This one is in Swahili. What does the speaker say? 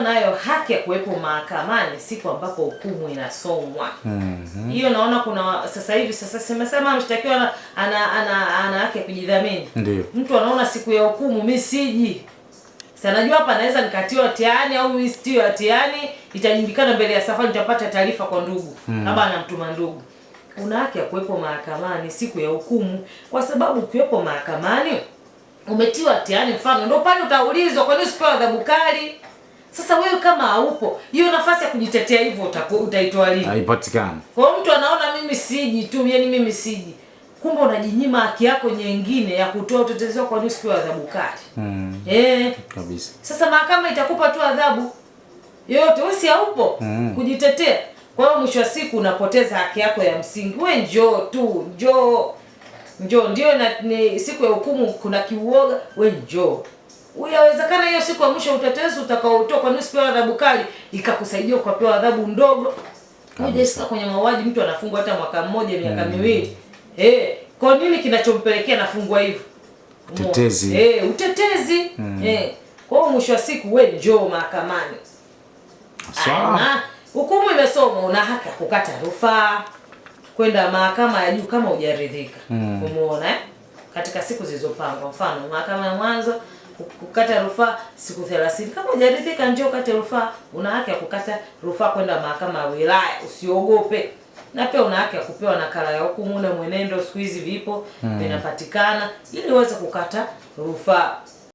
nayo haki ya kuwepo mahakamani siku ambako hukumu inasomwa. Hiyo naona kuna sasa hivi sema mshtakiwa ana haki ya kujidhamini. Ndio. Mtu anaona siku ya hukumu mimi siji. Sasa najua hapa naweza nikatiwa hatiani au mimi sitio hatiani, itajulikana mbele ya safari, nitapata taarifa kwa ndugu. Labda anamtuma ndugu. Una haki ya kuwepo mahakamani siku ya hukumu, kwa sababu ukiwepo mahakamani umetiwa hatiani, mfano ndio pale utaulizwa kwa nini usipewe adhabu kali. Sasa wewe kama haupo, hiyo nafasi ya kujitetea hivyo utaitoa lini? Haipatikani. Kwa mtu anaona mimi siji tu, yani mimi siji. Kumbe unajinyima haki yako nyingine ya kutoa utetezi wako kwa nini usipewe adhabu kali. Kabisa. Sasa mahakama itakupa tu adhabu yote, wewe si haupo kujitetea. Kwa hiyo mwisho wa siku unapoteza haki yako ya msingi. Wewe njoo tu, njoo ndio ni siku ya hukumu kuna kiuoga, wewe njoo. Uyawezekana hiyo siku ya mwisho utetezi utakaotoa kwa nini usipewe adhabu kali ikakusaidia ukapewa adhabu ndogo. Unajisikia kwenye mauaji mtu anafungwa hata mwaka mmoja, miaka miwili. Kwa nini kinachompelekea nafungwa hivyo? Utetezi. Utetezi. Kwa hiyo mwisho wa siku wewe njoo mahakamani. Sawa. Hukumu imesomwa, una haki ya kukata rufaa kwenda mahakama ya juu kama hujaridhika. Umeona katika siku zilizopangwa, mfano mahakama ya mwanzo kukata rufaa siku 30. Kama hujaridhika njoo kate rufaa. Una haki ya kukata rufaa kwenda mahakama ya wilaya, usiogope. Na pia una haki ya kupewa nakala ya hukumu na mwenendo, siku hizi vipo vinapatikana ili uweze kukata rufaa.